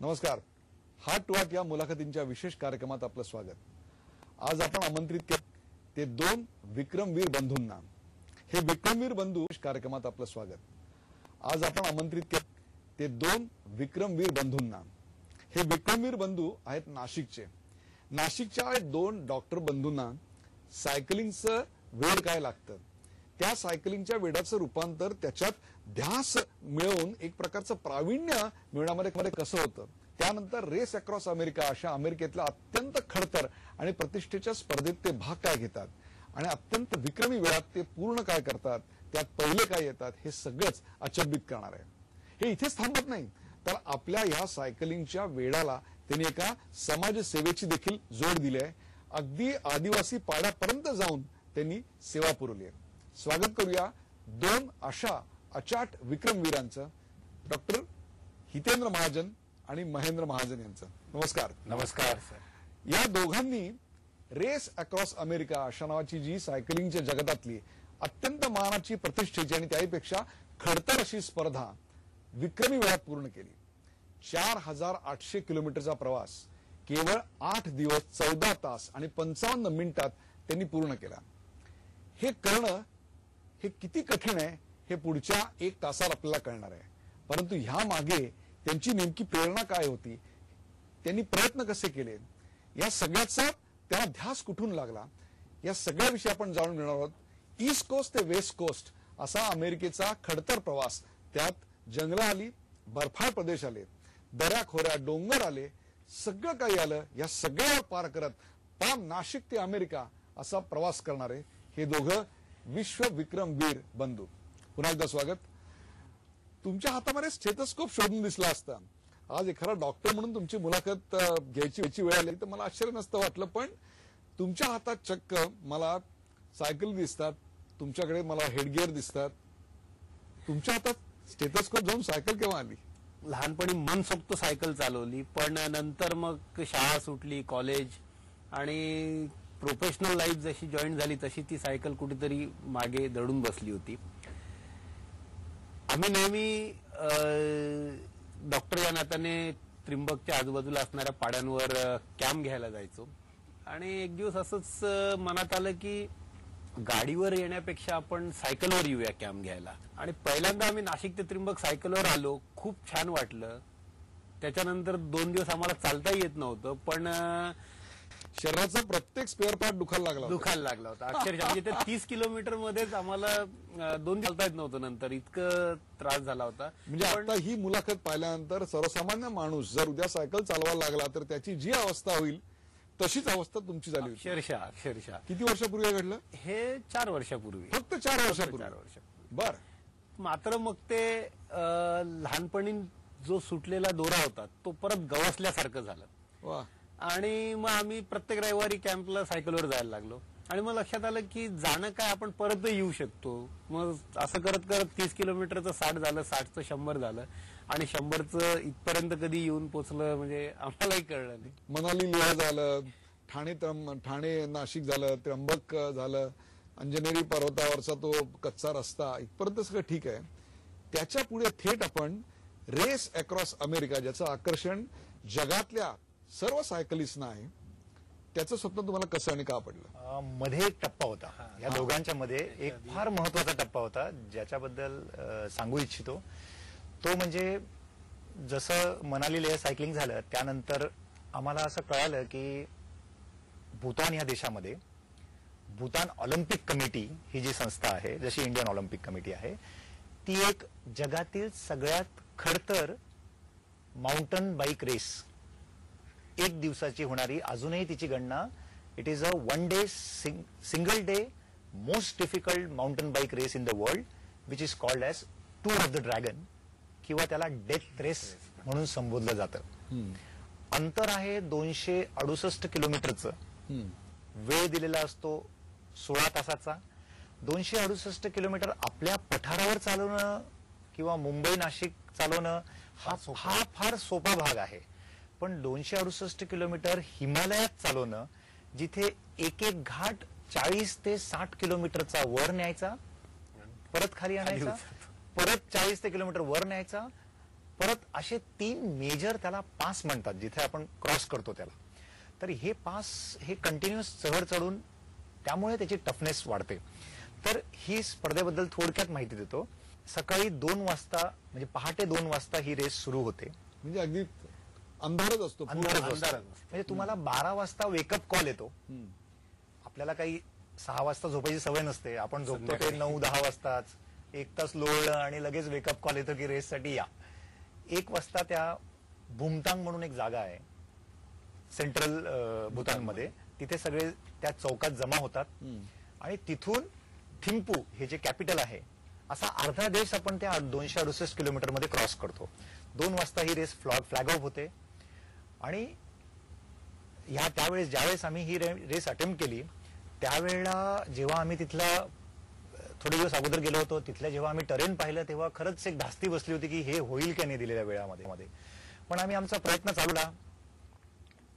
नमस्कार. Heart to heart या मुलाखतींच्या विशेष कार्यक्रमात आपलं स्वागत. आज आपण आमंत्रित केले ते दोन विक्रमवीर बंधूंना. हे विक्रमवीर बंधू कार्यक्रमात आपलं स्वागत. आज आपण आमंत्रित केले ते दोन विक्रमवीर बंधूंना. हे विक्रमवीर बंधू आहेत नाशिकचे. नाशिकच्या दोन डॉक्टर बंधूंना सायकलिंगचं वेड काय लागतं, त्या सायकलिंगच्या वेडाचं रूपांतर त्याच्यात ध्यास मिळवून एक प्रकारचं प्रावीण्य मिळवण्यामध्ये कसं होतं, त्यानंतर रेस अक्रॉस अमेरिका अशा अमेरिकेतल्या अत्यंत खडतर आणि प्रतिष्ठेच्या स्पर्धेत ते भाग काय घेतात आणि अत्यंत विक्रमी वेळात ते पूर्ण काय करतात, त्यात पहिले काय येतात, हे सगळंच अचंबित करणार आहे. हे इथेच थांबत नाही, तर आपल्या ह्या सायकलिंगच्या वेडाला त्यांनी एका समाजसेवेची देखील जोड दिली आहे. अगदी आदिवासी पाड्यापर्यंत जाऊन त्यांनी सेवा पुरवली आहे. स्वागत करूया दोन अशा अचाट विक्रमवीरांचं, डॉक्टर हितेंद्र महाजन आणि महेंद्र महाजन यांचं. नमस्कार. नमस्कार सर. या दोघांनी रेस अक्रॉस अमेरिका अशा नावाची जी सायकलिंगच्या जगतातली अत्यंत मानाची, प्रतिष्ठेची आणि त्याहीपेक्षा खडतर अशी स्पर्धा विक्रमी वेळात पूर्ण केली. 4800 किलोमीटरचा प्रवास केवळ 8 दिवस 14 तास आणि 55 मिनिटात त्यांनी पूर्ण केला. हे करणं हे किती कठीण आहे हे पुढच्या 1 तासात आपल्याला कळणार आहे. परंतु ह्या मागे त्यांची नेमकी प्रेरणा काय होती, त्यांनी प्रयत्न कसे केले, या सगळ्याचा त्यांना ध्यास कुठून लागला, या सगळ्याविषयी आपण जाणून घेणार आहोत. ईस्ट कोस्ट ते वेस्ट कोस्ट असा अमेरिकेचा खडतर प्रवास, त्यात जंगलं आली, बर्फाळ प्रदेश आले, दऱ्या खोऱ्या डोंगर आले, सगळं काही आलं. या सगळ्यावर पार करत पाम नाशिक ते अमेरिका असा प्रवास करणारे हे दोघं विश्व विक्रमवीर बंधू. पुन्हा एकदा स्वागत. तुमच्या हातामध्ये स्टेथोस्कोप शोधून दिसला असता, आज एखादा डॉक्टर म्हणून तुमची मुलाखत घ्यायची वेळ आली तर मला आश्चर्य नसतं वाटलं. पण तुमच्या हातात चक्क मला सायकल दिसतात, तुमच्याकडे मला हेडगिअर दिसतात. तुमच्या हातात स्टेथोस्कोप जाऊन सायकल केव्हा आली? लहानपणी मनसोक्त सायकल चालवली, पण नंतर मग शाळा सुटली, कॉलेज आणि प्रोफेशनल लाईफ जशी जॉईन झाली तशी ती सायकल कुठेतरी मागे दडून बसली होती. आम्ही नेहमी डॉक्टर या नात्याने त्रिंबकच्या आजूबाजूला असणाऱ्या पाड्यांवर कॅम्प घ्यायला जायचो. आणि एक दिवस असंच मनात आलं की गाडीवर येण्यापेक्षा आपण सायकलवर येऊया कॅम्प घ्यायला. आणि पहिल्यांदा आम्ही नाशिक ते त्रिंबक सायकलवर आलो. खूप छान वाटलं. त्याच्यानंतर 2 दिवस आम्हाला चालता येत नव्हतं, पण शरीराचा प्रत्येक स्पेअर पार्ट दुखायला लागला होता अक्षरशः. म्हणजे ते 30 किलोमीटर मध्येच आम्हाला 2 दिवस चालता येत नव्हतं. नंतर इतकं त्रास झाला होता. म्हणजे आता ही मुलाखत पाहिल्यानंतर सर्वसामान्य माणूस जर उद्या सायकल चालवायला लागला तर त्याची जी अवस्था होईल तशीच अवस्था तुमची झाली होती. अक्षरशः. किती वर्षापूर्वी घडलं हे? 4 वर्षापूर्वी. फक्त 4 वर्षापूर्वी. बर. मात्र मग ते लहानपणी जो सुटलेला दोरा होता तो परत गवसल्यासारखं झालं. वा. आणि मग आम्ही प्रत्येक रविवारी कॅम्पला सायकलवर जायला लागलो. आणि मग लक्षात आलं की जाणं काय, आपण परत येऊ शकतो. मग असं करत करत 30 किलोमीटरचं 60 झालं, 60चं 100 झालं आणि 100चं इथपर्यंत कधी येऊन पोचलं म्हणजे आम्हालाही कळलं नाही. मनाली लेह झालं, ठाणे नाशिक झालं, त्र्यंबक झालं, अंजनेरी पर्वतावरचा तो कच्चा रस्ता, इथपर्यंत सगळं ठीक आहे. त्याच्या पुढे थेट आपण रेस अक्रॉस अमेरिका, ज्याचं आकर्षण जगातल्या सर्व सायकलिस्टना आहे, त्याचं स्वप्न तुम्हाला कसं आणि का पडलं? मध्ये एक टप्पा होता या दोघांच्या मध्ये, एक फार महत्वाचा टप्पा होता ज्याच्याबद्दल सांगू इच्छितो. तो म्हणजे जसं मनाली लेह सायकलिंग झालं त्यानंतर आम्हाला असं कळालं की भूतान या देशामध्ये भूतान ऑलिम्पिक कमिटी ही जी संस्था आहे, जशी इंडियन ऑलिम्पिक कमिटी आहे, ती एक जगातील सगळ्यात खडतर माउंटन बाईक रेस, 1 दिवसाची होणारी, अजूनही तिची गणना, it is a 1 day single day most difficult mountain bike race in the world, which is called as tour of the dragon, किंवा त्याला डेथ रेस म्हणून संबोधलं जातं. अंतर आहे 268 किलोमीटरचं. वेळ दिलेला असतो 16 तासाचा. 268 किलोमीटर आपल्या पठारावर चालवणं किंवा मुंबई नाशिक चालवणं हा फार सोपा भाग आहे. पण 268 किलोमीटर हिमालयात चालवणं, जिथे एक एक घाट 40 ते 60 किलोमीटरचा वर न्यायचा, परत खाली आणायचा, परत 40 ते किलोमीटर वर न्यायचा, परत असे 3 मेजर त्याला पास म्हणतात जिथे आपण क्रॉस करतो त्याला. तर हे पास हे कंटिन्युअस चढ चढून त्यामुळे त्याची टफनेस वाढते. तर ही स्पर्धेबद्दल थोडक्यात माहिती देतो. सकाळी 2 वाजता म्हणजे पहाटे 2 वाजता ही रेस सुरू होते. म्हणजे अगदी अंधारच असतो, अंधारच असतो. म्हणजे तुम्हाला 12 वाजता वेकअप कॉल येतो. आपल्याला काही 6 वाजता झोपायची सवय नसते. आपण झोपतो ते 9-10 वाजताच. 1 तास लोळलं आणि लगेच वेकअप कॉल येतो की रेससाठी या. 1 वाजता त्या भूमतांग म्हणून एक जागा आहे सेंट्रल भूतानमध्ये, तिथे सगळे त्या चौकात जमा होतात आणि तिथून थिम्पू हे जे कॅपिटल आहे असा अर्धा देश आपण त्या 268 किलोमीटर मध्ये क्रॉस करतो. 2 वाजता ही रेस फ्लॅग ऑफ होते. आणि त्यावेळेस ज्यावेळेस आम्ही ही रेस अटेम्प्ट केली त्यावेळेला जेव्हा आम्ही तिथला थोडे दिवस अगोदर गेलो होतो, तिथल्या जेव्हा आम्ही टरेन पाहिलं तेव्हा खरंच एक धास्ती बसली होती की हे होईल की नाही दिलेल्या वेळामध्ये. पण आम्ही आमचा प्रयत्न चालवला.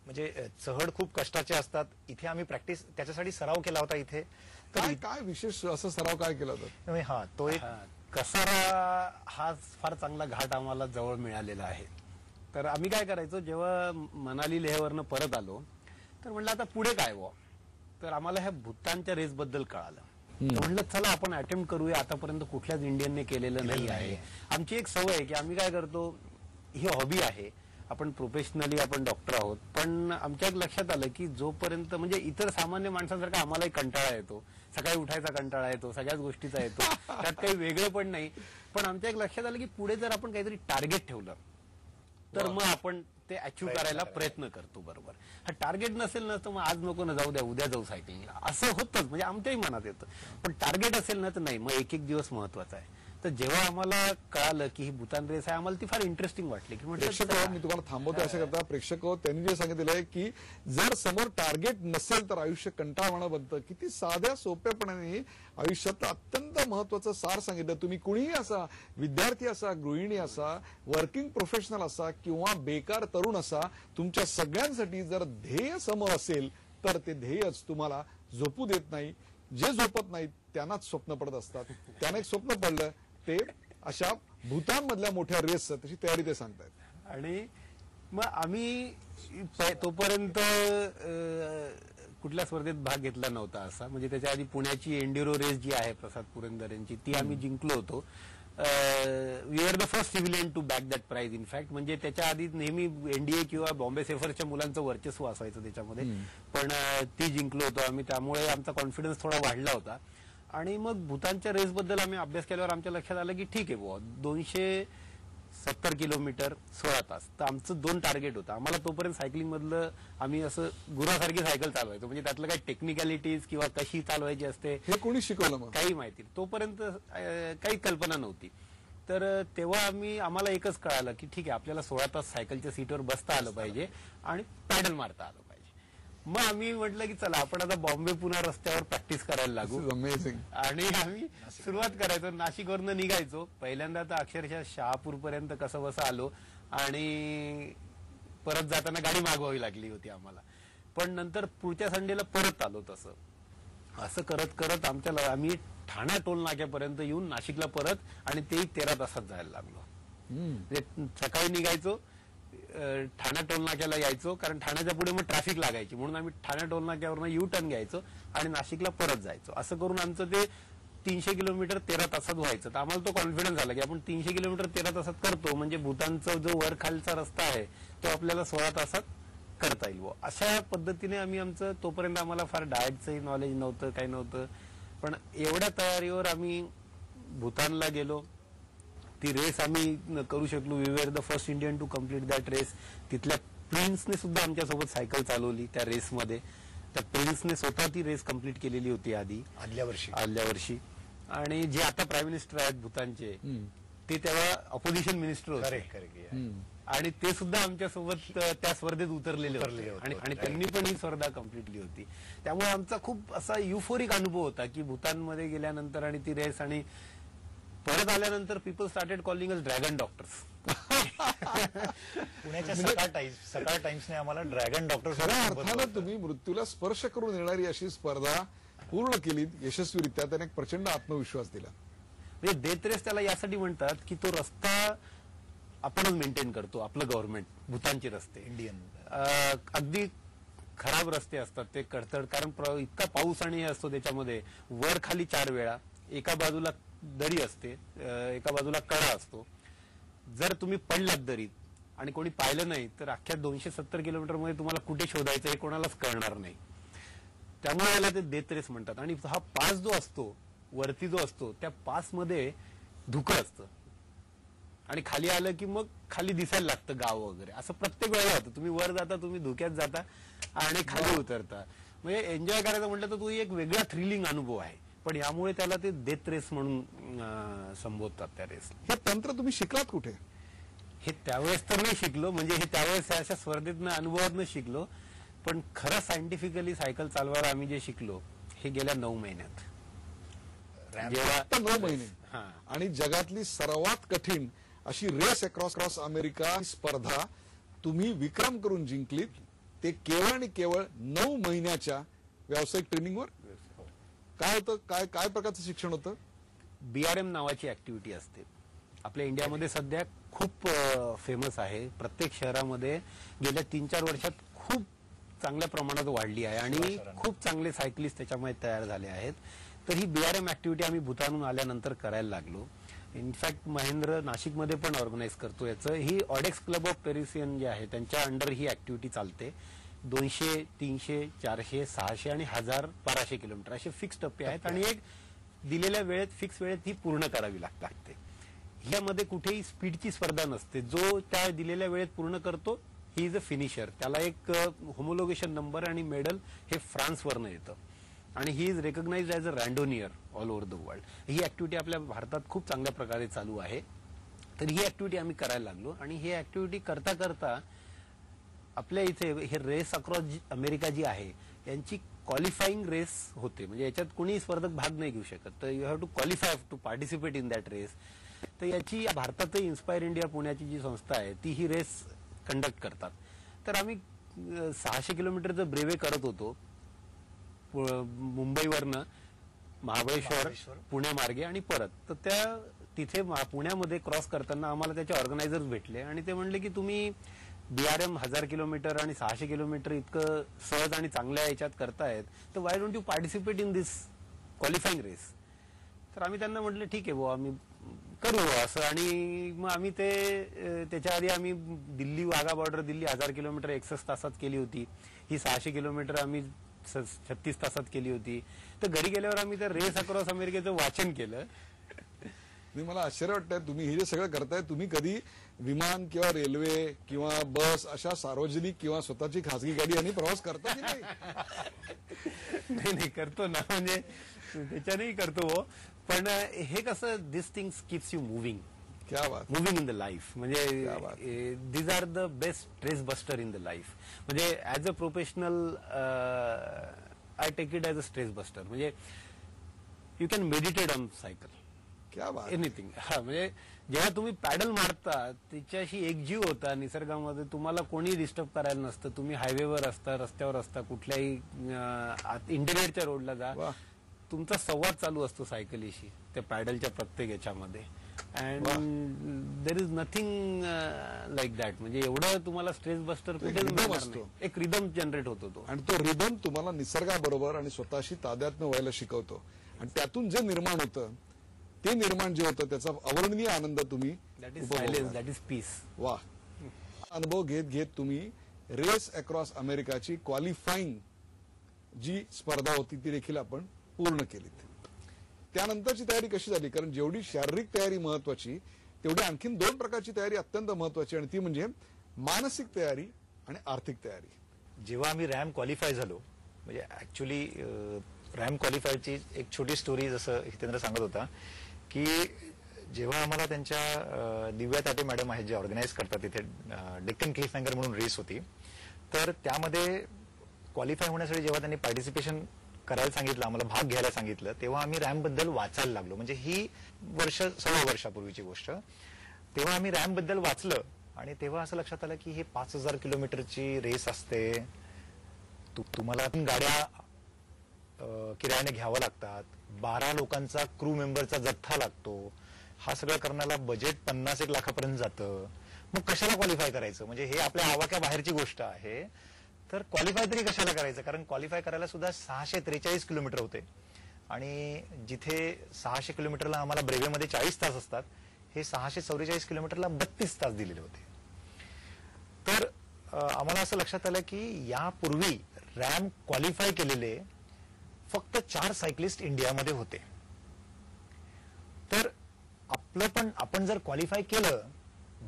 म्हणजे चढ खूप कष्टाचे असतात. इथे आम्ही प्रॅक्टिस त्याच्यासाठी सराव केला होता इथे. तर काय विशेष असं सराव काय केला होता? हा तो एक कसारा हा फार चांगला घाट आम्हाला जवळ मिळालेला आहे. तर आम्ही काय करायचो, जेव्हा मनाली लेहवरनं परत आलो तर म्हणलं आता पुढे काय व्हा. तर आम्हाला ह्या भूतानच्या रेस बद्दल कळालं. म्हणलं चला आपण अटेम्प्ट करूया. आतापर्यंत कुठल्याच इंडियनने केलेलं नाही आहे. आमची एक सवय आहे की आम्ही काय करतो, ही हॉबी आहे, आपण प्रोफेशनली आपण डॉक्टर आहोत, पण आमच्या लक्षात आलं की जोपर्यंत म्हणजे इतर सामान्य माणसांसारखा आम्हालाही कंटाळा येतो, सकाळी उठायचा कंटाळा येतो, सगळ्याच गोष्टीचा येतो, त्यात काही वेगळं पण नाही. पण आमच्या एक लक्षात आलं की पुढे जर आपण काहीतरी टार्गेट ठेवलं तर मग आपण ते अचीव्ह करायला प्रयत्न करतो. बरोबर, हा टार्गेट नसेल ना तर मग आज नको ना, जाऊ द्या उद्या जाऊ सायकलिंगला, असं होतंच. म्हणजे आमच्याही मनात येतं. पण टार्गेट असेल ना तर नाही, मग एक दिवस महत्वाचा आहे. तर जेव्हा आम्हाला कळालं की ही भूतान रेस आहे, आम्हाला ती फार इंटरेस्टिंग वाटली. की प्रेक्षक, मी तुम्हाला थांबवतो असं करता. प्रेक्षक, त्यांनी जे सांगितलेलं आहे की जर समोर टार्गेट नसेल तर आयुष्य कंटाळवाणं बनतं. किती साध्या सोप्यापणाने आयुष्यात अत्यंत महत्वाचं सार सांगितलं. तुम्ही कुणीही असा, विद्यार्थी असा, गृहिणी असा, वर्किंग प्रोफेशनल असा किंवा बेकार तरुण असा, तुमच्या सगळ्यांसाठी जर ध्येय समोर असेल तर ते ध्येयच तुम्हाला झोपू देत नाही. जे झोपत नाहीत त्यांनाच स्वप्न पडत असतात. त्यांना एक स्वप्न पडलं ते अशा भूतान मधल्या मोठ्या रेस त्याची तयारी ते सांगतायत. आणि मग आम्ही तोपर्यंत कुठल्या स्पर्धेत भाग घेतला नव्हता असा. म्हणजे त्याच्या आधी पुण्याची एंड्युरो रेस जी आहे प्रसाद पुरंदर यांची, ती आम्ही जिंकलो होतो. We are the first civilian to back that prize in fact. म्हणजे त्याच्या आधी नेहमी एनडीए किंवा बॉम्बे सेफर्सच्या मुलांचं वर्चस्व असायचं त्याच्यामध्ये, पण ती जिंकलो होतो आम्ही. त्यामुळे आमचा कॉन्फिडन्स थोडा वाढला होता. आणि मग भूतानच्या रेस बद्दल आम्ही अभ्यास केल्यावर आमच्या लक्षात आलं की ठीक आहे बुवा, 270 किलोमीटर 16 तास. तर आमचं 2 टार्गेट होतं. आम्हाला तोपर्यंत सायकलिंग मधलं आम्ही असं गुरासारखी सायकल चालवायचो. म्हणजे त्यातलं काही टेक्निकॅलिटीज किंवा कशी चालवायची असते हे कोणी शिकवलं मग? काही माहिती तोपर्यंत काही कल्पना नव्हती. तर तेव्हा आम्हाला एकच कळालं की ठीक आहे, आपल्याला 16 तास सायकलच्या सीटवर बसता आलं पाहिजे आणि पॅडल मारता आलं पाहिजे. मग आम्ही म्हटलं की चला आपण आता बॉम्बे पुणे रस्त्यावर प्रॅक्टिस करायला लागू. अमेझिंग. आणि आम्ही सुरुवात करायचो, नाशिकवरनं निघायचो. पहिल्यांदा तर अक्षरशः शहापूर पर्यंत कसं बसं आलो आणि परत जाताना गाडी मागवावी लागली होती आम्हाला. पण नंतर पुढच्या संडेला परत आलो. तसं असं करत करत आम्ही ठाणा टोल नाक्यापर्यंत येऊन नाशिकला परत, आणि तेही 13 तासात जायला लागलो. म्हणजे सकाळी निघायचो, ठाणा टोल नाक्याला यायचो, कारण ठाण्याच्या पुढे मग ट्रॅफिक लागायची, म्हणून आम्ही ठाणा टोल नाक्यावरनं यू टर्न घ्यायचो आणि नाशिकला परत जायचो. असं करून आमचं ते 300 किलोमीटर 13 तासात व्हायचं. तर आम्हाला तो कॉन्फिडन्स झाला की आपण 300 किलोमीटर 13 तासात करतो, म्हणजे भूतानचा जो वर खालचा रस्ता आहे तो आपल्याला 16 तासात करता येईल. अशा पद्धतीने आम्ही आमचं, तोपर्यंत आम्हाला फार डाएटचंही नॉलेज नव्हतं, काही नव्हतं, पण एवढ्या तयारीवर आम्ही भूतानला गेलो. ती रेस आम्ही करू शकलो. We were the first Indian to complete that race. तिथल्या प्रिन्सने सुद्धा आमच्यासोबत सायकल चालवली त्या रेसमध्ये. त्या प्रिन्सने स्वतः ती रेस कम्प्लीट केलेली होती आदल्या वर्षी. आणि जे आता प्राईम मिनिस्टर आहेत भूतानचे, ते तेव्हा ऑपोजिशन मिनिस्टर होते, आणि ते सुद्धा आमच्यासोबत त्या स्पर्धेत उतरलेले होते. आणि त्यांनी पण ही स्पर्धा कम्प्लीटली होती. त्यामुळे आमचा खूप असा युफोरिक अनुभव होता की भूतानमध्ये गेल्यानंतर आणि ती रेस, आणि परत आल्यानंतर people started calling us dragon doctors. पुण्याच्या सकाळ टाइम्सने आम्हाला ड्रॅगन डॉक्टर, खऱ्या अर्थानं तुम्ही मृत्यूला स्पर्श करून येणारी अशी स्पर्धा पूर्ण केली यशस्वीरित्या. त्याने एक प्रचंड आत्मविश्वास दिला. म्हणजे डेथ रेस त्याला यासाठी म्हणतात की तो रस्ता आपणच मेंटेन करतो, आपलं गव्हर्नमेंट, भूतानचे रस्ते इंडियन अगदी खराब रस्ते असतात ते कडतड, कारण इतका पाऊस आणि हे असतो त्याच्यामध्ये, वर खाली 4 वेळा, एका बाजूला दरी असते, एका बाजूला कडा असतो. जर तुम्ही पडलात दरीत आणि कोणी पाहिलं नाही तर अख्ख्या 270 किलोमीटर मध्ये तुम्हाला कुठे शोधायचं हे कोणालाच कळणार नाही. त्यामुळे याला ते डेथ रेस म्हणतात. आणि हा पास जो असतो वरती जो असतो त्या पास मध्ये धुकं असतं आणि खाली आलं की मग खाली दिसायला लागतं गाव वगैरे. असं प्रत्येक वेळेला होतं, तुम्ही वर जाता, तुम्ही धुक्यात जाता आणि खाली उतरता. म्हणजे एन्जॉय करायचं म्हटलं तर तो एक वेगळा थ्रिलिंग अनुभव आहे. पण यामुळे त्याला ते डेथ रेस म्हणून संबोधतात त्या रेस. हे तंत्र तुम्ही शिकलात कुठे? हे त्यावेळेस तर नाही शिकलो, म्हणजे हे त्यावेळेस अशा स्पर्धेतनं अनुभवातनं शिकलो. पण खरं सायंटिफिकली सायकल चालवायला आम्ही जे शिकलो हे गेल्या 9 महिन्यात. फक्त 9 महिने. आणि जगातली सर्वात कठीण अशी रेस अक्रॉस अमेरिका स्पर्धा तुम्ही विक्रम करून जिंकलीत, ते केवळ आणि केवळ 9 महिन्याच्या व्यावसायिक ट्रेनिंगवर. काय होतं, काय प्रकारचं शिक्षण होतं? BRM नावाची ऍक्टिव्हिटी असते, आपल्या इंडियामध्ये सध्या खूप फेमस आहे. प्रत्येक शहरामध्ये गेल्या 3-4 वर्षात खूप चांगल्या प्रमाणात वाढली आहे आणि खूप चांगले सायकलिस्ट त्याच्यामध्ये तयार झाले आहेत. तर ही BRM ऍक्टिव्हिटी आम्ही भूतानहून आल्यानंतर करायला लागलो. इनफॅक्ट महेंद्र नाशिकमध्ये पण ऑर्गनाईज करतो याचं. ही ऑडेक्स क्लब ऑफ पेरिसियन जे आहे त्यांच्या अंडर ही ऍक्टिव्हिटी चालते. 200, 300, 400, 600 आणि 1000, 1200 किलोमीटर असे फिक्स टप्पे आहेत आणि एक दिलेल्या वेळेत, फिक्स वेळेत ही पूर्ण करावी लागते. ह्यामध्ये कुठेही स्पीडची स्पर्धा नसते. जो त्या दिलेल्या वेळेत पूर्ण करतो ही इज अ फिनिशर. त्याला एक होमोलोगेशन नंबर आणि मेडल हे फ्रान्सवरनं येतं आणि he is recognised as a randonneur all over the world. ही ऍक्टिव्हिटी आपल्या भारतात खूप चांगल्या प्रकारे चालू आहे. तर ही ऍक्टिव्हिटी आम्ही करायला लागलो आणि ही ऍक्टिव्हिटी करता करता आपल्या इथे हे रेस अक्रॉस अमेरिका जी आहे यांची क्वालिफाईंग रेस होते. म्हणजे याच्यात कोणी स्पर्धक भाग नाही घेऊ शकत, तर you have to qualify to participate in that race. तर याची भारतातही इन्स्पायर इंडिया पुण्याची जी संस्था आहे ती ही रेस कंडक्ट करतात. तर आम्ही 600 किलोमीटरचं ब्रेवे करत होतो मुंबईवरनं महाबळेश्वर, पुणे मार्गे आणि परत. तर त्या तिथे पुण्यामध्ये क्रॉस करताना आम्हाला त्याचे ऑर्गनायझर्स भेटले आणि ते म्हणले की तुम्ही BRM 1000 किलोमीटर आणि 600 किलोमीटर इतकं सहज आणि चांगल्या याच्यात करतायत, तर why don't you participate in this qualifying race. तर आम्ही त्यांना म्हटलं ठीक आहे बुवा, आम्ही करू असं. आणि मग आम्ही त्याच्या आधी आम्ही दिल्ली वाघा बॉर्डर, दिल्ली 1000 किलोमीटर 61 तासात केली होती. ही 600 किलोमीटर आम्ही 36 तासात केली होती. तर घरी गेल्यावर आम्ही त्या रेस अक्रॉस अमेरिकेचं वाचन केलं. मला आश्चर्य वाटतंय, तुम्ही हे जे सगळं करताय, तुम्ही कधी विमान किंवा रेल्वे किंवा बस अशा सार्वजनिक किंवा स्वतःची खासगी गाडी यांनी प्रवास करता की नाही? नाही करतो ना, म्हणजे त्याच्यानेही करतो. पण हे कसं, this things keeps you moving, क्या बात, मुव्हिंग इन द लाईफ. म्हणजे these are the best stress buster in the life. म्हणजे as a professional I take it as a stress buster. म्हणजे you can meditate on cycle, क्या बात, anything. हा, म्हणजे जेव्हा तुम्ही पॅडल मारता त्याच्याशी एकजीव होता निसर्गामध्ये, तुम्हाला कोणी डिस्टर्ब करायला नसतं. तुम्ही हायवेवर असता, रस्त्यावर असता, कुठल्याही इंटरनेटच्या रोडला जा, तुमचा संवाद चालू असतो सायकलीशी त्या पॅडलच्या प्रत्येक याच्यामध्ये. And there is nothing like that. म्हणजे एवढं तुम्हाला स्ट्रेस बस्टर कुठे असतो, एक रिदम जनरेट होतो तो. आणि तो रिदम तुम्हाला निसर्गाबरोबर आणि स्वतःशी तादात्म्य व्हायला शिकवतो. आणि त्यातून जे निर्माण होतं, ते निर्माण जे होतं त्याचा अवर्णनीय आनंद तुम्ही, that is silence, that is peace. वा. अनुभव घेत घेत तुम्ही रेस अक्रॉस अमेरिकाची क्वालिफाईंग जी स्पर्धा होती ती देखील आपण पूर्ण केलीत. त्यानंतरची तयारी कशी झाली? कारण जेवढी शारीरिक तयारी महत्वाची, तेवढी आणखीन 2 प्रकारची तयारी अत्यंत महत्वाची, आणि ती म्हणजे मानसिक तयारी आणि आर्थिक तयारी. जेव्हा आम्ही रॅम क्वालिफाय झालो, म्हणजे ऍक्च्युली रॅम क्वालिफायची एक छोटी स्टोरी, जसं हितेंद्र सांगत होता की जेव्हा आम्हाला त्यांच्या दिव्या ताटे मॅडम आहेत जे ऑर्गनाईज करतात तिथे, डेक्कन क्लिफ हँगर म्हणून रेस होती, तर त्यामध्ये क्वालिफाय होण्यासाठी जेव्हा त्यांनी पार्टिसिपेशन करायला सांगितलं, आम्हाला भाग घ्यायला सांगितलं, तेव्हा आम्ही रॅम बद्दल वाचायला लागलो. म्हणजे ही सव्वा वर्षापूर्वीची गोष्ट. तेव्हा आम्ही रॅम बद्दल वाचलं आणि तेव्हा असं लक्षात आलं की हे 5000 किलोमीटरची रेस असते, तुम्हाला गाड्या किरायाने घ्यावं लागतात, 12 लोकांचा क्रू मेंबरचा जथ्था लागतो, हा सगळं करण्याला बजेट 50-1 लाखापर्यंत जातं. मग कशाला क्वालिफाय करायचं, म्हणजे हे आपल्या आवाक्या बाहेरची गोष्ट आहे. तर क्वालिफाय तरी कशाला करायचं, कारण क्वालिफाय करायला सुद्धा 643 किलोमीटर होते आणि जिथे 600 किलोमीटरला आम्हाला ब्रेवेमध्ये 40 तास असतात, हे 644 किलोमीटरला 32 तास दिलेले होते. तर आम्हाला असं लक्षात आलं की यापूर्वी रॅम क्वालिफाय केलेले फक्त 4 सायकलिस्ट इंडियामध्ये होते. तर आपलं पण आपण जर क्वालिफाय केलं,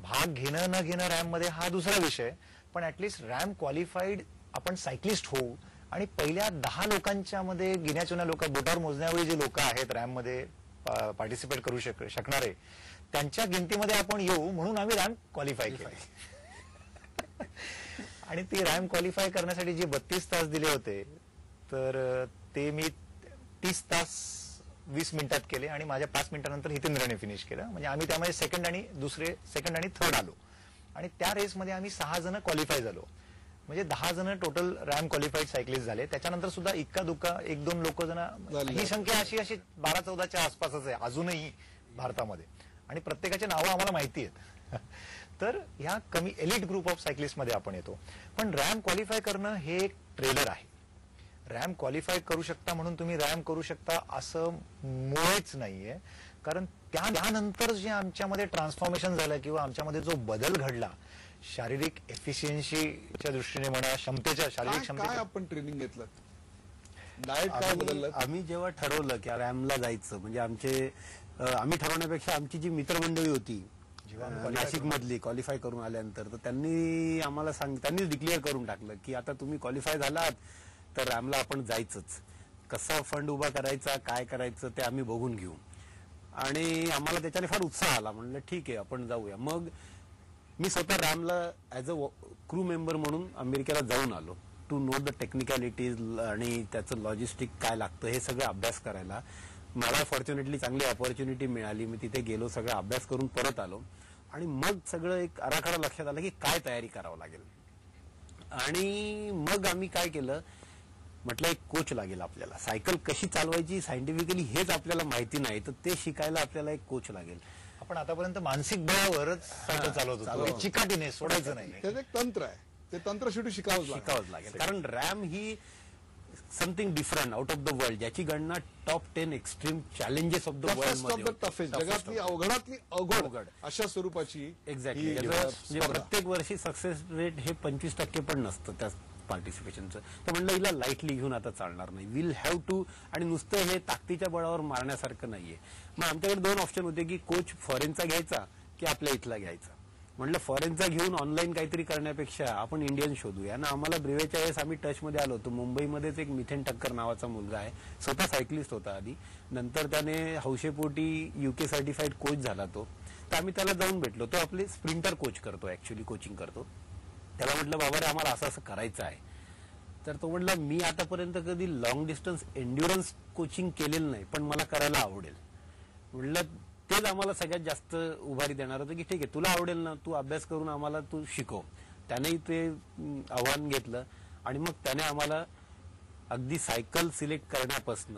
भाग घेणं न घेणं रॅम मध्ये हा दुसरा विषय, पण ऍटलिस्ट रॅम क्वालिफाईड आपण सायकलिस्ट होऊ आणि पहिल्या 10 लोकांच्या मध्ये गिण्याचुण्या लोक, बोटावर मोजण्यावेळी जे लोक आहेत रॅम मध्ये पार्टिसिपेट करू शकणारे, त्यांच्या गिनतीमध्ये आपण येऊ म्हणून आम्ही रॅम क्वालिफाय केली. आणि ती रॅम क्वालिफाय करण्यासाठी जे 32 तास दिले होते, तर ते मी 30 तास 20 मिनिटात केले आणि माझ्या 5 मिनिटानंतर हितेंद्रने फिनिश केलं. म्हणजे आम्ही त्यामध्ये सेकंड आणि थर्ड आलो आणि त्या रेसमध्ये आम्ही 6 जण क्वालिफाय झालो. म्हणजे 10 जण टोटल रॅम क्वालिफाईड सायकलिस्ट झाले. त्याच्यानंतर सुद्धा इक्का दुक्का 1-2 लोक जण, ही संख्या अशी 12-14च्या आसपासच आहे अजूनही भारतामध्ये आणि प्रत्येकाची नावं आम्हाला माहिती आहेत. तर ह्या कमी एलिट ग्रुप ऑफ सायकलिस्ट मध्ये आपण येतो. पण रॅम क्वालिफाय करणं हे एक ट्रेलर आहे. रॅम क्वालिफाय करू शकता म्हणून तुम्ही रॅम करू शकता असं मुळेच नाहीये. कारण त्यानंतर जे आमच्यामध्ये ट्रान्सफॉर्मेशन झालं किंवा आमच्यामध्ये जो बदल घडला, शारीरिक एफिशियन्सीच्या दृष्टीने म्हणा, क्षमतेच्या शारीरिक काय आपण ट्रेनिंग घेतलं, डाएट काय बदललं? आम्ही जेव्हा ठरवलं की रॅमला जायचं, म्हणजे आम्ही ठरवण्यापेक्षा आमची जी मित्रमंडळी होती नाशिक मधली क्वालिफाय करून आल्यानंतर, तर त्यांनी आम्हाला त्यांनीच डिक्लेअर करून टाकलं की आता तुम्ही क्वालिफाय झालात तर रॅमला आपण जायचंच. कसा फंड उभा करायचा, काय करायचं ते आम्ही बघून घेऊ. आणि आम्हाला त्याच्याने फार उत्साह आला. म्हणलं ठीक आहे आपण जाऊया. मग मी स्वतः रॅमला ऍज अ क्रू मेंबर म्हणून अमेरिकेला जाऊन आलो, टू नो द टेक्निकॅलिटीज आणि त्याचं लॉजिस्टिक काय लागतं हे सगळं अभ्यास करायला. मला फॉर्च्युनेटली चांगली ऑपॉर्च्युनिटी मिळाली. मी तिथे गेलो, सगळं अभ्यास करून परत आलो आणि मग सगळं एक आराखडा लक्षात आला की काय तयारी करावं लागेल. आणि मग आम्ही काय केलं, म्हटलं एक कोच लागेल आपल्याला. सायकल कशी चालवायची सायंटिफिकली हेच आपल्याला माहिती नाही, तर ते शिकायला आपल्याला एक कोच लागेल. आपण आतापर्यंत मानसिक बळावरच सायकल चालवत होतो, चिकाटीने सोडायचं नाही. त्याचं एक तंत्र आहे, ते तंत्र शेवटी शिकावंच लागेल. कारण RAM he something different out of the world, ज्याची गणना top 10 extreme challenges of the world मध्ये, जगातली अवघडातली अवघड अशा स्वरूपाची. एक्झॅक्टली. म्हणजे प्रत्येक वर्षी सक्सेस रेट हे 25% पण नसतं त्या पार्टिसिपेशनचं. तर म्हणलं हिला लाईटली घेऊन आता चालणार नाही, विल हॅव टू. आणि नुसतं हे ताकदीच्या बळावर मारण्यासारखं नाहीये. मग आमच्याकडे 2 ऑप्शन होते की कोच फॉरेनचा घ्यायचा की आपल्या इथला घ्यायचा. म्हणलं फॉरेनचा घेऊन ऑनलाईन काहीतरी करण्यापेक्षा आपण इंडियन शोधूया ना. आम्हाला ब्रिवेच्या वेळेस आम्ही टचमध्ये आलो होतो. मुंबईमध्येच एक मिथेन टक्कर नावाचा मुलगा आहे, स्वतः सायकलिस्ट होता आधी, नंतर त्याने हौशेपोटी UK सर्टिफाईड कोच झाला तो. तर आम्ही त्याला जाऊन भेटलो. तो आपले स्प्रिंटर कोच करतो, ऍक्च्युली कोचिंग करतो. त्याला म्हटलं बाबा रे आम्हाला असं असं करायचं आहे. तर तो म्हटला मी आतापर्यंत कधी लॉंग डिस्टन्स एन्ड्युरन्स कोचिंग केलेलं नाही, पण मला करायला आवडेल. म्हटलं तेच आम्हाला सगळ्यात जास्त उभारी देणार होतं की ठीक आहे तुला आवडेल ना, तू अभ्यास करून आम्हाला तू शिकव. त्यानेही ते आव्हान घेतलं आणि मग त्याने आम्हाला अगदी सायकल सिलेक्ट करण्यापासून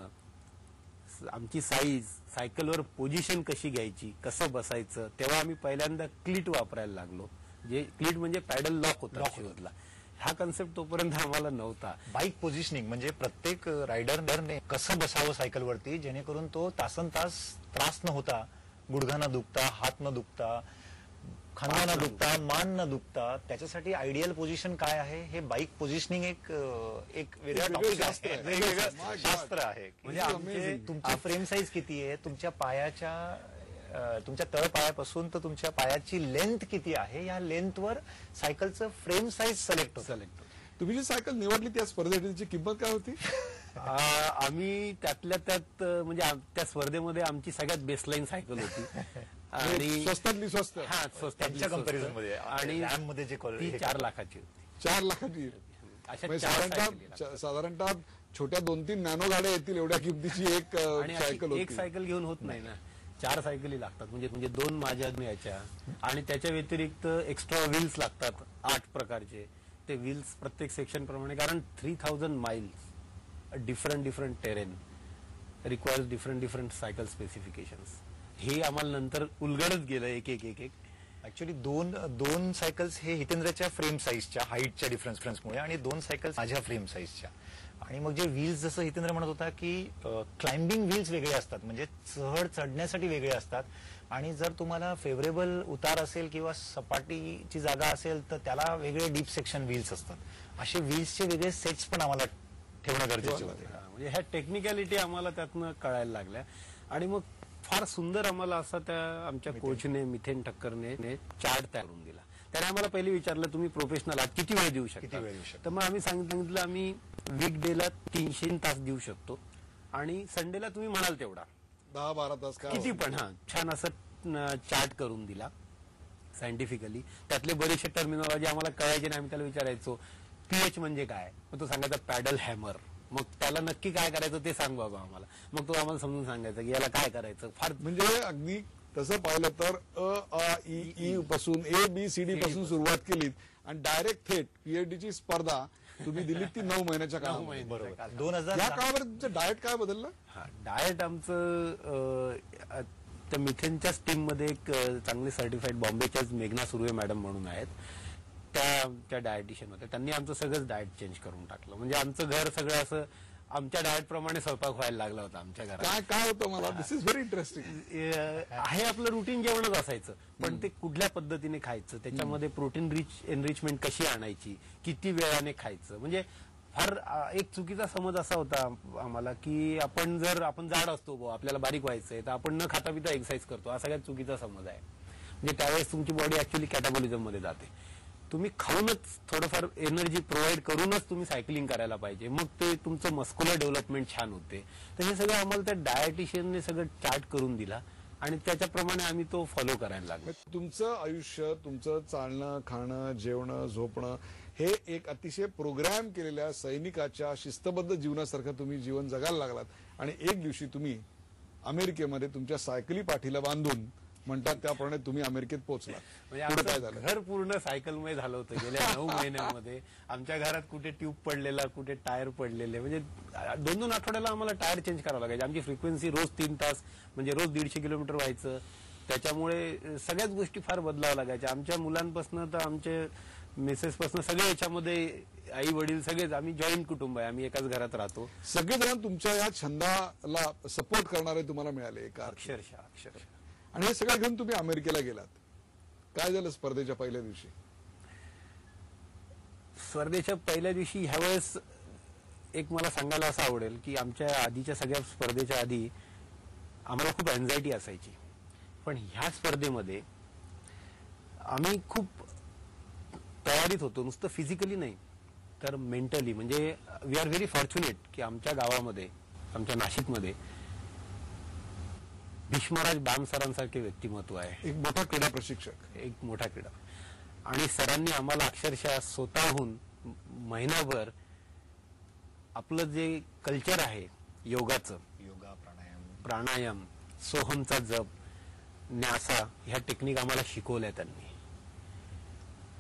आमची साईज, सायकलवर पोझिशन कशी घ्यायची, कसं बसायचं, तेव्हा आम्ही पहिल्यांदा क्लीट वापरायला लागलो. जे क्लीट म्हणजे पॅडल लॉक होता शूजला. हा कन्सेप्ट तोपर्यंत आम्हाला नव्हता. बाईक पोझिशनिंग म्हणजे प्रत्येक रायडरने कसं बसावं सायकलवरती जेणेकरून तो तासनतास त्रास न होता, गुडघा न दुखता, हात न दुखता, खांदा न दुखता, मान न दुखता, त्याच्यासाठी आयडियल पोझिशन काय आहे हे बाईक पोझिशनिंग एक वेगळा टॉपिक आहे, वेगवेगळं शास्त्र आहे. म्हणजे तुमची फ्रेम साईज किती आहे, तुमच्या तळपायापासून तर तुमच्या पायाची लेंथ किती आहे, या लेंथवर सायकलचं फ्रेम साईज सिलेक्ट होतं. तुम्ही जी सायकल निवडली त्या स्पर्धेची किंमत काय होती? आम्ही त्यातल्या त्यात म्हणजे त्या स्पर्धेमध्ये आमची सगळ्यात बेसलाईन सायकल होती आणि स्वस्तातली स्वस्त. हा, त्यांच्या कंपॅरिझन मध्ये. आणि मध्ये जे 4 लाखाची होती. 4 लाखाची. साधारणतः छोट्या 2-3 नॅनो गाड्या येतील एवढ्या किमतीची एक सायकल होती. एक सायकल घेऊन होत नाही ना, 4 सायकली लागतात. म्हणजे 2 माझ्या याच्या आणि त्याच्या व्यतिरिक्त एक्स्ट्रा व्हील्स लागतात 8 प्रकारचे. ते व्हील्स प्रत्येक सेक्शन प्रमाणे, कारण 3000 miles different terrain requires different cycle specifications. हे आम्हाला नंतर उलगडत गेलं एक. ऍक्च्युली दोन सायकल्स हे हितेंद्रच्या फ्रेम साईजच्या हाईटच्या डिफरन्समुळे आणि 2 सायकल्स माझ्या फ्रेम साईजच्या. आणि मग जे व्हील्स, जसं हितेंद्र म्हणत होता की क्लाइम्बिंग व्हील्स वेगळे असतात, म्हणजे चढण्यासाठी वेगळे असतात. आणि जर तुम्हाला फेवरेबल उतार असेल किंवा सपाटीची जागा असेल तर त्याला वेगळे डीप सेक्शन व्हील्स असतात. असे व्हील्सचे वेगळे सेट्स पण आम्हाला ठेवणं गरजेचे होते. म्हणजे ह्या टेक्निकॅलिटी आम्हाला त्यातनं कळायला लागल्या. आणि मग फार सुंदर आम्हाला असा त्या आमच्या कोचने मिथेन ठक्करने चार्ट तयार करून दिला. त्याने आम्हाला पहिले विचारलं, तुम्ही प्रोफेशनल आहात, किती वेळ देऊ शकता? तर मग आम्ही सांगितलं आम्ही वीकडेला 300 तास देऊ शकतो आणि संडेला तुम्ही म्हणाल तेवढा 10-12 तास किती पण. छान असं चार्ट करून दिला सायंटिफिकली. त्यातले बरेचसे टर्मिनॉलॉजी आम्हाला कळायचे नाही. आम्ही त्याला विचारायचो पीएच म्हणजे काय, मग तो सांगायचा पॅडल हॅमर. मग त्याला नक्की काय करायचं ते सांग बाबा आम्हाला. मग तो आम्हाला समजून सांगायचा की याला काय करायचं. फार म्हणजे अगदी तसं पाहिलं तर ई पासून ABCD पासून सुरुवात केली आणि डायरेक्ट थेट PhDची स्पर्धा तुम्ही दिली ती 9 महिन्याच्या काळामध्ये. बरोबर. 2000 या काळामध्ये तुमचं डाएट काय बदललं? डाएट आमचं त्या मिथेनच्याच टीम मध्ये एक चांगले सर्टिफाईड बॉम्बेच्याच मेघना सुर्वे मॅडम म्हणून आहेत, त्या डायटिशियन होत्या. त्यांनी आमचं सगळंच डाएट चेंज करून टाकलं. म्हणजे आमचं घर सगळं असं आमच्या डाएट प्रमाणे स्वयंपाक व्हायला लागला होता आमच्या घरात. काय होतं मला दिस इज व्हेरी इंटरेस्टिंग. हे आपलं रुटीन जेवणच असायचं, पण ते कुठल्या पद्धतीने खायचं, त्याच्यामध्ये प्रोटीन रिच एनरिचमेंट कशी आणायची, किती वेळाने खायचं. म्हणजे फार एक चुकीचा समज असा होता आम्हाला की आपण जाड असतो, आपल्याला बारीक व्हायचंय तर आपण न खाता पिता एक्सरसाइज करतो, हा सगळ्यात चुकीचा समज आहे. म्हणजे त्यावेळेस तुमची बॉडी ऍक्च्युली कॅटाबॉलिझम मध्ये जाते. तुम्ही खाऊनच थोडंफार एनर्जी प्रोव्हाइड करूनच तुम्ही सायकलिंग करायला पाहिजे, मग ते तुमचं मस्क्युलर डेव्हलपमेंट छान होते. तर हे सगळं आम्हाला त्या डायटिशियनने सगळं चार्ट करून दिला आणि त्याच्याप्रमाणे आम्ही तो फॉलो करायला लागलो. तुमचं आयुष्य, तुमचं चालणं, खाणं, जेवणं, झोपणं हे एक अतिशय प्रोग्राम केलेल्या सैनिकाच्या शिस्तबद्ध जीवनासारखं तुम्ही जीवन जगायला लागलात आणि एक दिवशी तुम्ही अमेरिकेमध्ये तुमच्या सायकली पाठीला बांधून म्हणतात त्याप्रमाणे तुम्ही अमेरिकेत पोहोचला. म्हणजे आमचं घर पूर्ण सायकलमय झालं होतं गेल्या 9 महिन्यामध्ये. आमच्या घरात कुठे ट्यूब पडलेला, कुठे टायर पडलेले. म्हणजे 2-2 आठवड्याला आम्हाला टायर चेंज करावं लागायचे. आमची फ्रिक्वेन्सी रोज 3 तास, म्हणजे रोज 150 किलोमीटर व्हायचं. त्याच्यामुळे सगळ्याच गोष्टी फार बदलाव्या लागायच्या. आमच्या मुलांपासून तर आमचे मिसेसपासून सगळे याच्यामध्ये आई वडील सगळेच, आम्ही जॉईंट कुटुंब आहे, आम्ही एकाच घरात राहतो. सगळेजण तुमच्या या छंदाला सपोर्ट करणारे तुम्हाला मिळाले एका अक्षरशः. आणि हे सगळं घेऊन तुम्ही अमेरिकेला गेलात. काय झालं स्पर्धेच्या पहिल्या दिवशी? स्पर्धेच्या पहिल्या दिवशी ह्यावेळेस एक मला सांगायला असं आवडेल की आमच्या आधीच्या सगळ्या स्पर्धेच्या आधी आम्हाला खूप एन्झायटी असायची, पण ह्या स्पर्धेमध्ये आम्ही खूप तयारीत होतो. नुसतं फिजिकली नाही तर मेंटली. म्हणजे वी आर व्हेरी फॉर्च्युनेट की आमच्या गावामध्ये, आमच्या नाशिकमध्ये भीष्मराज बाम सरांसारखे व्यक्तिमत्व आहे. एक मोठा क्रीडा प्रशिक्षक, एक मोठा क्रीडा. आणि सरांनी आम्हाला अक्षरशः स्वतःहून महिनाभर आपलं जे कल्चर आहे योगाचं, योगा, प्राणायाम, सोहमचा जप, न्यासा, ह्या टेक्निक आम्हाला शिकवल्या त्यांनी.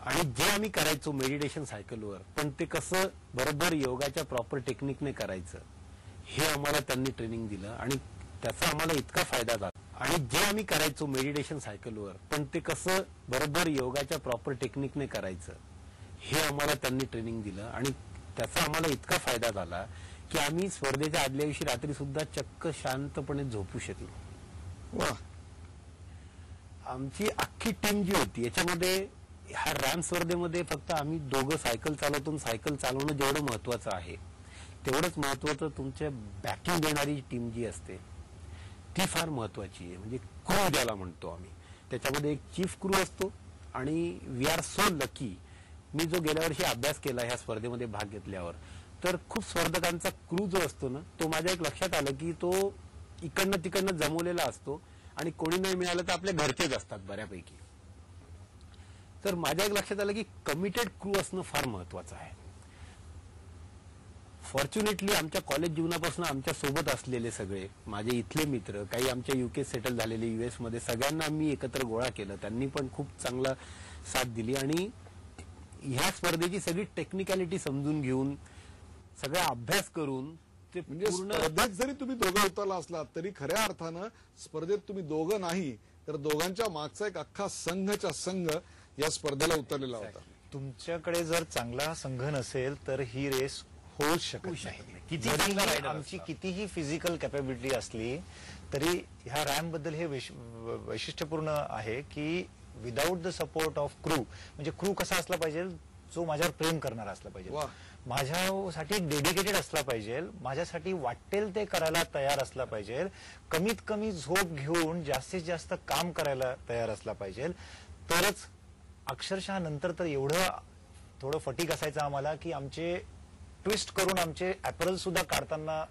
आणि जे आम्ही करायचो मेडिटेशन सायकलवर, पण ते कसं बरोबर योगाच्या प्रॉपर टेक्निकने करायचं हे आम्हाला त्यांनी ट्रेनिंग दिलं. आणि त्याचा आम्हाला इतका फायदा झाला. आणि जे आम्ही करायचो मेडिटेशन सायकलवर, पण ते कसं बरोबर योगाच्या प्रॉपर टेक्निकने करायचं हे आम्हाला त्यांनी ट्रेनिंग दिलं. आणि त्याचा आम्हाला इतका फायदा झाला की आम्ही स्पर्धेच्या आदल्या दिवशी रात्री सुद्धा चक्क शांतपणे झोपू शकलो. वा. आमची अख्खी टीम जी होती याच्यामध्ये, ह्या रॅम स्पर्धेमध्ये फक्त आम्ही दोघं सायकल चालवतो. सायकल चालवणं जेवढं महत्वाचं आहे तेवढंच महत्वाचं तुमच्या बॅकिंग देणारी टीम जी असते ती फार महत्वाची आहे. म्हणजे क्रू ज्याला म्हणतो आम्ही, त्याच्यामध्ये एक चीफ क्रू असतो. आणि वी आर सो लकी. मी जो गेल्या वर्षी अभ्यास केला ह्या स्पर्धेमध्ये भाग घेतल्यावर, तर खूप स्पर्धकांचा क्रू जो असतो ना, तो माझ्या एक लक्षात आलं की तो इकडनं तिकडनं जमवलेला असतो आणि कोणी नाही मिळालं तर आपल्या घरचेच असतात बऱ्यापैकी. तर माझ्या एक लक्षात आलं की कमिटेड क्रू असणं फार महत्वाचं आहे. फॉर्च्युनेटली आमच्या कॉलेज जीवनापासून आमच्या सोबत असलेले सगळे माझे इथले मित्र, काही आमच्या UK सेटल झालेले, US मध्ये, सगळ्यांना आम्ही एकत्र गोळा केलं. त्यांनी पण खूप चांगला साथ दिली. आणि ह्या स्पर्धेची सगळी टेक्निकॅलिटी समजून घेऊन, सगळा अभ्यास करून, ते म्हणजे स्पर्धेत जरी तुम्ही दोघं उतरला असलात तरी खऱ्या अर्थानं स्पर्धेत तुम्ही दोघं नाही तर दोघांच्या मागचा एक अख्खा संघाचा संघ या स्पर्धेला उतरलेला होता. तुमच्याकडे जर चांगला संघ नसेल तर ही रेस होऊच शकत नाही. किती चांगला rider आमची असला. कितीही फिजिकल कॅपॅबिलिटी असली तरी ह्या रॅम्प बद्दल हे वैशिष्ट्यपूर्ण आहे की without the support of crew, म्हणजे क्रू कसा असला पाहिजे, जो माझ्यावर प्रेम करणारा असला पाहिजे, वा. माझ्यासाठी डेडिकेटेड असला पाहिजे, माझ्यासाठी वाटेल ते करायला तयार असला पाहिजे, कमीत कमी झोप घेऊन जास्तीत जास्त काम करायला तयार असला पाहिजे, तरच अक्षरशः नंतर तर एवढं थोडं फटीक असायचं आम्हाला की आमचे ट्विस्ट करून आमचे ऍपरल सुद्धा काढताना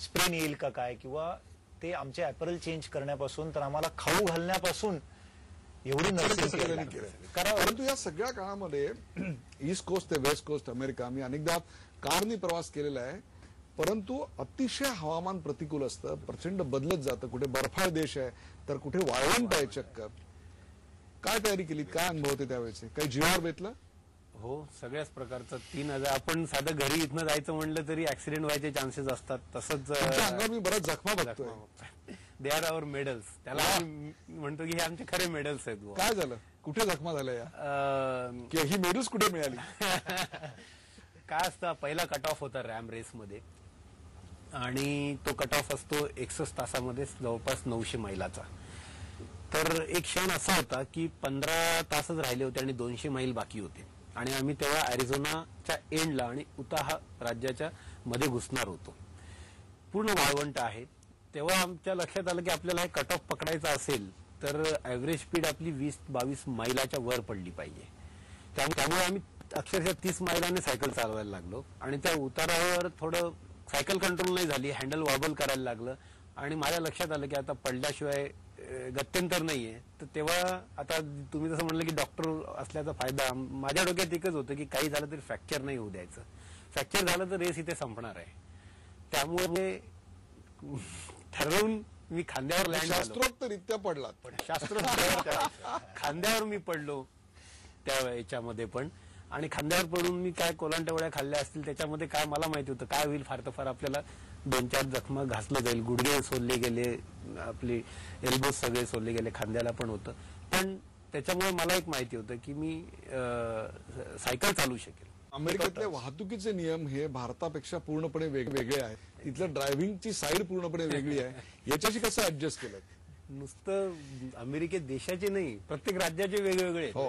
स्प्रेन येईल का काय, किंवा ते आमचे ऍपरल चेंज करण्यापासून तर आम्हाला खाऊ घालण्यापासून एवढी नर्सिंग सगळ्यांनी केलं. परंतु या सगळ्या काळामध्ये ईस्ट कोस्ट ते वेस्ट कोस्ट अमेरिका मी अनेकदा कारनी प्रवास केलेला आहे, परंतु अतिशय हवामान प्रतिकूल असतं, प्रचंड बदलत जातं, कुठे बर्फाळ देश आहे तर कुठे वाळवंट आहे चक्क. काय तयारी केली, काय अनुभव होते त्यावेळेचे, काही जीवावर बेतलं? हो, सगळ्याच प्रकारचं 3000. आपण साधं घरी इथनं जायचं म्हणलं तरी ऍक्सिडेंट व्हायचे चान्सेस असतात. तसंच तुमच्या अंगावर मी बऱ्याच जखमा बघतोय. दे आर आवर मेडल्स, त्याला आम्ही म्हणतो की हे आमचे खरे मेडल्स आहेत. काय झालं, कुठे जखमा झाल्या या, की ही मेडल्स कुठे मिळाली? काय असतं, पहिला कट ऑफ होता रॅम रेस मध्ये आणि तो कट ऑफ असतो 61 तासामध्ये जवळपास 900 मैलाचा. तर एक क्षण असा होता की 15 तासच राहिले होते आणि 200 मैल बाकी होते आणि आम्ही तेव्हा अरिझोनाच्या एंडला आणि उताह राज्याच्या मध्ये घुसणार होतो. पूर्ण वाळवंट आहे. तेव्हा आमच्या लक्षात आलं की आपल्याला हे कट ऑफ पकडायचा असेल तर ऍव्हरेज स्पीड आपली 20-22 मैलाच्या वर पडली पाहिजे. त्यामुळे आम्ही अक्षरशः 30 मैलाने सायकल चालवायला लागलो आणि त्या उतारावर थोडं सायकल कंट्रोल नाही झाली, हँडल वॉबल करायला लागलं आणि माझ्या लक्षात आलं की आता पडल्याशिवाय गत्यंतर नाहीये. तर तेव्हा आता तुम्ही जसं म्हणलं की डॉक्टर असल्याचा फायदा, माझ्या डोक्यात एकच होतं की काही झालं तरी फ्रॅक्चर नाही होऊ द्यायचं. फ्रॅक्चर झालं तर रेस इथे संपणार आहे. त्यामुळे ठरवून मी खांद्यावर लँड झालो. शास्त्रोक्तरित्या पडलात. खांद्यावर मी पडलो त्या याच्यामध्ये पण, आणि खांद्यावर पडून मी काय कोलांटवड्या खाल्ल्या असतील त्याच्यामध्ये काय मला माहिती होतं काय होईल. फार तर फार आपल्याला 2-4 जखमा घासलं जाईल, गुडघे सोलले गेले, आपले एल्बोज सगळे सोलले गेले, खांद्याला पण होतं. पण त्याच्यामुळे मला एक माहिती होतं की मी सायकल चालू शकेल. अमेरिकेतले वाहतुकीचे नियम हे भारतापेक्षा पूर्णपणे वेगळे आहेत. तिथलं ड्रायव्हिंगची साईड पूर्णपणे वेगळी आहे. याच्याशी कसं ऍडजस्ट केलं? नुसतं अमेरिकेत देशाचे नाही, प्रत्येक राज्याचे वेगवेगळे हो.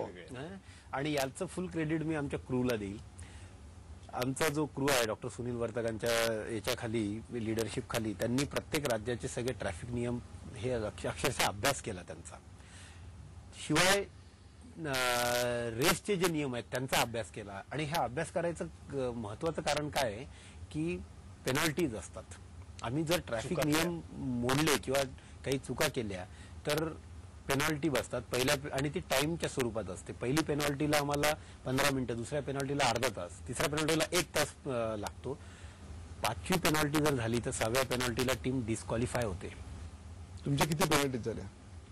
आणि याचं फुल क्रेडिट मी आमच्या क्रूला देईल. आमचा जो क्रू आहे डॉक्टर सुनील वर्तकांच्या याच्याखाली, लिडरशिप खाली, त्यांनी प्रत्येक राज्याचे सगळे ट्रॅफिक नियम हे अक्षरशः अभ्यास केला त्यांचा. शिवाय रेसचे जे नियम आहेत त्यांचा अभ्यास केला. आणि हा अभ्यास करायचं महत्वाचं कारण काय आहे की पेनल्टीज असतात. आम्ही जर ट्रॅफिक नियम मोडले किंवा काही चुका केल्या तर पेनल्टी बसतात. पहिल्या, आणि ती टाइमच्या स्वरूपात असते. पहिली पेनल्टीला आम्हाला 15 मिनिटं, दुसऱ्या पेनल्टीला अर्धा तास, तिसऱ्या पेनल्टीला 1 तास लागतो. 5वी पेनल्टी जर झाली तर 6व्या पेनल्टीला टीम डिस्क्वालिफाय होते. तुमच्या किती पेनल्टीज झाल्या?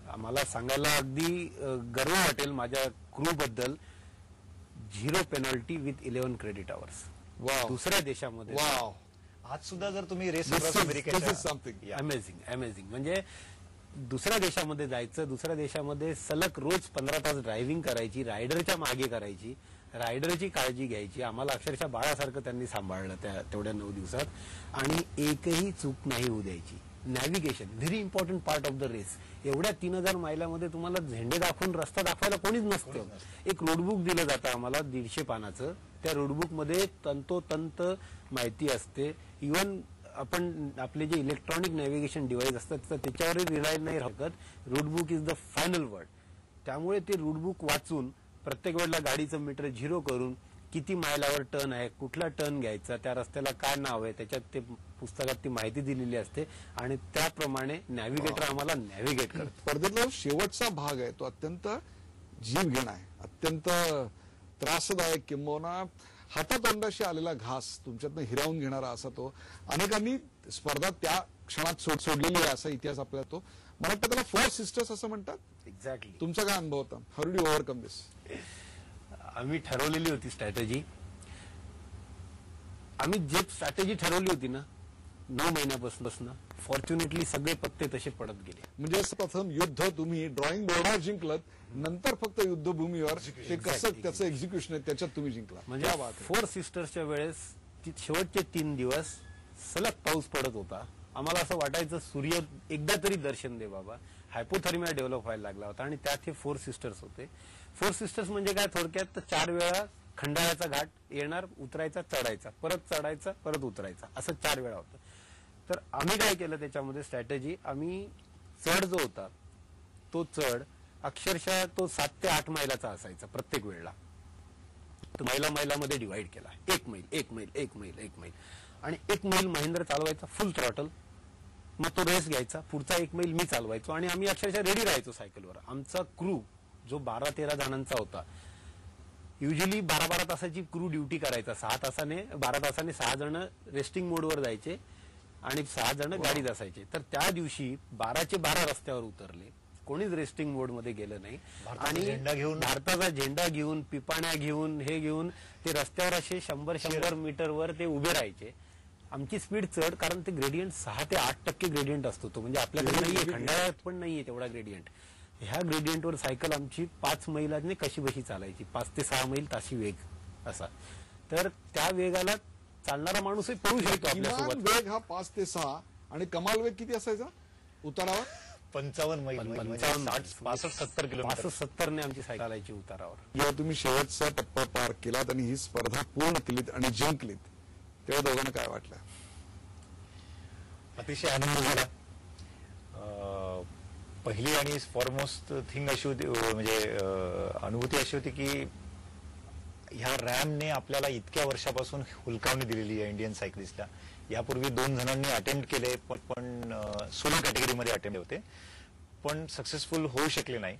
आम्हाला सांगायला अगदी गर्व वाटेल माझ्या क्रू बद्दल, 0 पेनल्टी विथ 11 क्रेडिट आवर्स. दुसऱ्या देशामध्ये. वाव, आज सुद्धा जर तुम्ही रेस अमेझिंग अमेझिंग. म्हणजे दुसऱ्या देशामध्ये जायचं, दुसऱ्या देशामध्ये सलग रोज 15 तास ड्रायव्हिंग करायची, रायडरच्या मागे करायची, रायडरची काळजी घ्यायची. आम्हाला अक्षरशः बाळासारखं त्यांनी सांभाळलं तेवढ्या 9 दिवसात. आणि एकही चूक नाही होऊ द्यायची. Navigation very important part of the race. एवढ्या 3000 मैलामध्ये तुम्हाला झेंडे दाखवून रस्ता दाखवायला कोणीच नसतं. एक रोडबुक दिलं जातं आम्हाला 150 पानाचं. त्या रोडबुक मध्ये तंतोतंत माहिती असते. इव्हन आपण आपले जे इलेक्ट्रॉनिक नॅव्हिगेशन डिव्हाइस असतात त्याच्यावरही रिलाय नाही राहत. रूटबुक इज द फायनल वर्ड. त्यामुळे ते रूटबुक वाचून प्रत्येक वेळेला गाडीचं मीटर 0 करून किती मायलावर टर्न आहे, कुठला टर्न घ्यायचा, त्या रस्त्याला काय नाव आहे, त्याच्यात ते पुस्तकात ती माहिती दिलेली असते आणि त्याप्रमाणे नॅव्हिगेटर आम्हाला नॅव्हिगेट करतो. स्पर्धेतला शेवटचा भाग आहे तो अत्यंत जीव घेणा आहे, अत्यंत त्रासदायक, किंबहुना हातातोंडाशी आलेला घास तुमच्यातनं हिरावून घेणारा असा तो. अनेकांनी स्पर्धा त्या क्षणात सोडलेली आहे असा इतिहास आपल्याला तो. मला वाटतं त्याला 4 सिस्टर्स असं म्हणतात. एक्झॅक्टली. तुमचा काय अनुभव होता? हाऊ डिड यू ओव्हरकम दिस? आम्ही ठरवलेली होती स्ट्रॅटेजी. आम्ही जे स्ट्रॅटेजी ठरवली होती ना 9 महिन्यापासून, फॉर्च्युनेटली सगळे पत्ते तसे पडत गेले. म्हणजे प्रथम युद्ध तुम्ही ड्रॉइंग बोर्डवर जिंकलत, नंतर फक्त युद्धभूमीवर ते कसं त्याचं एक्झिक्युशन आहे त्याच्यात तुम्ही जिंकला. म्हणजे 4 सिस्टर्सच्या वेळेस शेवटचे 3 दिवस सलग पाऊस पडत होता. आम्हाला असं वाटायचं सूर्य एकदा तरी दर्शन दे बाबा. हायपोथर्मिया डेव्हलप व्हायला लागला होता आणि त्यात हे 4 सिस्टर्स होते. 4 सिस्टर्स म्हणजे काय, थोडक्यात 4 वेळा खंडाळ्याचा घाट येणार, उतरायचा, चढायचा, परत चढायचा, परत उतरायचा, असं 4 वेळा होतं. तर आम्ही काय केलं त्याच्यामध्ये स्ट्रॅटेजी, आम्ही चढ जो होता तो चढ अक्षरशः तो 7 ते 8 मैलाचा असायचा प्रत्येक वेळेला. तो मैलामध्ये डिवाइड केला. 1 मैल 1 मैल 1 मैल 1 मैल आणि 1 मैल महेंद्र चालवायचा फुल थ्रॉटल. मग तो रेस घ्यायचा, पुढचा 1 मैल मी चालवायचो आणि आम्ही अक्षरशः रेडी राहायचो सायकलवर. आमचा क्रू जो 12-13 जणांचा होता, युजली 12-12 तासाची क्रू ड्युटी करायचा. 12 तासाने 6 जण रेस्टिंग मोडवर जायचे आणि 6 जण गाडीत असायचे. तर त्या दिवशी 12चे 12 रस्त्यावर उतरले, कोणीच रेस्टिंग मोड मध्ये गेलं नाही. आणि भारताचा झेंडा घेऊन, पिपाण्या घेऊन, हे घेऊन ते रस्त्यावर असे 100-100 मीटरवर ते उभे राहायचे. आमची स्पीड चढ, कारण ते ग्रेडियंट 6 ते 8% ग्रेडियंट असतो तो, म्हणजे आपल्याकडे नाहीये, खंडाळ्यात पण नाहीये तेवढा ग्रेडियंट. ह्या ग्रेडियंटवर सायकल आमची 5 मैलाने कशी बशी चालायची, 5 ते 6 मैल ताशी वेग असा. तर त्या वेगाला चालणारा माणूसही पळू शकतो आपल्यासोबत. वेग हा 5 ते 6 आणि कमाल वेग किती असायचा उतारावर? 55 मैल, 65-70 किलोमीटर. 65-70 ने आमची सायकल चालायची उतारावर. जेव्हा तुम्ही शेवटचा टप्पा पार केलात आणि ही स्पर्धा पूर्ण केलीत आणि जिंकलीत, तेव्हा दोघांना काय वाटलं? अतिशय आनंद झाला. पहिली आणि फॉरमोस्ट थिंग अशी होती, म्हणजे अनुभूती अशी होती की ह्या रॅमने आपल्याला इतक्या वर्षापासून हुलकावणी दिलेली आहे इंडियन सायकलिस्टला. यापूर्वी 2 जणांनी अटेम्प्ट केले, पण सोलो कॅटेगरीमध्ये अटेम्प्ट होते, पण सक्सेसफुल होऊ शकले नाही.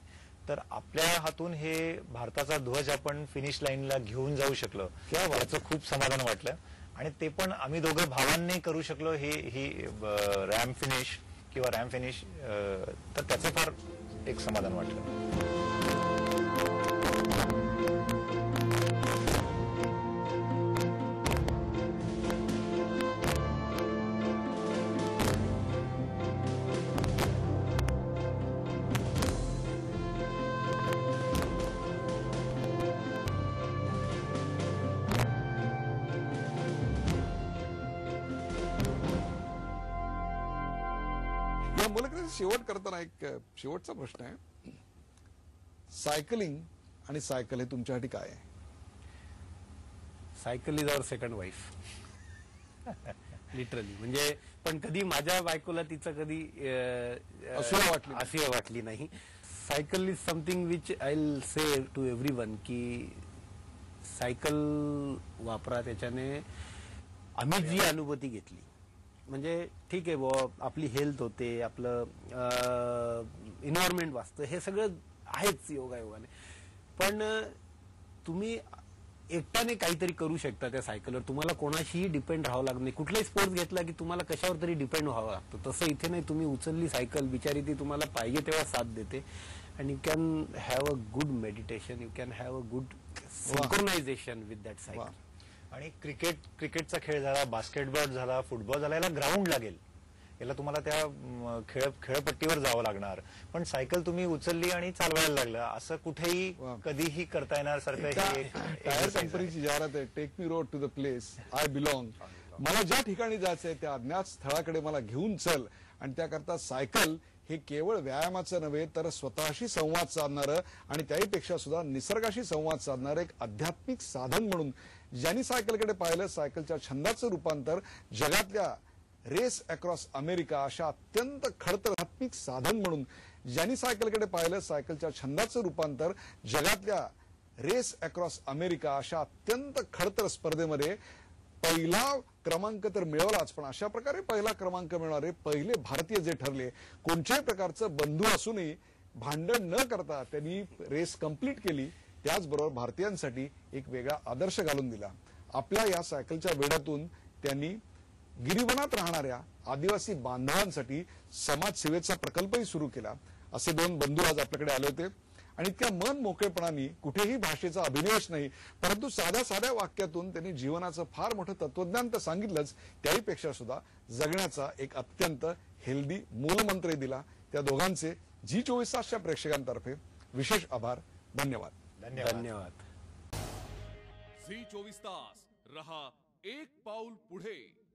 तर आपल्या हातून हे भारताचा ध्वज आपण फिनिश लाईनला घेऊन जाऊ शकलो, याचं खूप समाधान वाटलं. आणि ते पण आम्ही दोघं भावांनी करू शकलो, ही रॅम फिनिश किंवा रॅम फिनिश, तर त्याचं फार एक समाधान वाटलं. शेवट करताना एक शेवटचा प्रश्न आहे, सायकलिंग आणि सायकल हे तुमच्यासाठी काय आहे? Cycle is our second wife, literally. म्हणजे पण कधी माझ्या बायकोला तिचं कधी असूया वाटली नाही. Cycle is something which I will say to everyone की सायकल वापरा. त्याच्याने आम्ही जी अनुभूती घेतली, म्हणजे ठीक आहे बुवा, आपली हेल्थ होते, आपलं एन्व्हायरमेंट वाचतं, हे सगळं आहेच योगायोगाने. पण तुम्ही एकट्याने काहीतरी करू शकता त्या सायकलवर. तुम्हाला कोणाशीही डिपेंड राहावं लागत नाही. कुठलाही स्पोर्ट्स घेतला की तुम्हाला कशावर तरी डिपेंड व्हावं लागतं. तसं इथे नाही. तुम्ही उचलली सायकल, बिचारी ती तुम्हाला पाहिजे तेव्हा साथ देते. And you can have a good meditation, you can have a good synchronisation with that cycle. आणि क्रिकेटचा खेळ झाला, बास्केटबॉल झाला, फुटबॉल झाला, याला ग्राउंड लागेल, याला तुम्हाला त्या खेळपट्टीवर जावं लागणार. पण सायकल तुम्ही उचलली आणि चालवायला लागलं, असं कुठेही कधीही करता येणार सारखं. टायर कंपनीची जाहिरात आहे, take me road to the place I belong. मला ज्या ठिकाणी जायचंय त्या अज्ञात स्थळाकडे मला घेऊन चल. आणि त्याकरता सायकल हे केवळ व्यायामाचं नव्हे तर स्वतःशी संवाद साधणारं आणि त्याहीपेक्षा सुद्धा निसर्गाशी संवाद साधणारं एक आध्यात्मिक साधन म्हणून ज्यांनी सायकलकडे पाहिलं, सायकलच्या छंदाचं रूपांतर जगातल्या रेस अक्रॉस अमेरिका अशा अत्यंत खडतर आध्यात्मिक साधन म्हणून ज्यांनी सायकलकडे पाहिलं, सायकलच्या छंदाचं रूपांतर जगातल्या रेस अक्रॉस अमेरिका अशा अत्यंत खडतर स्पर्धेमध्ये पहिला क्रमांक तर मिळवलाच, पण अशा प्रकारे पहिला क्रमांक मिळवणारे पहिले भारतीय जे ठरले, कोणत्याही प्रकारचं बंधू असूनही भांडण न करता त्यांनी रेस कंप्लीट केली. त्याचबरोबर भारतीयांसाठी एक वेगळा आदर्श घालून दिला. आपल्या या सायकलच्या वेडातून त्यांनी गिरिवनात राहणाऱ्या आदिवासी बांधवांसाठी समाजसेवेचा प्रकल्पही सुरू केला. असे 2 बंधू आज आपल्याकडे आले होते आणि इतक्या मन मोकळेपणाने, कुठेही भाषेचा अभिनिवेश नाही, परंतु साध्या साध्या वाक्यातून त्यांनी जीवनाचं फार मोठं तत्वज्ञान तर सांगितलंच, त्याहीपेक्षा सुद्धा जगण्याचा एक अत्यंत हेल्दी मूलमंत्रही दिला. त्या दोघांचे G24 तासच्या प्रेक्षकांतर्फे विशेष आभार. धन्यवाद. धन्यवाद. G24 तास रहा एक पाऊल पुढे.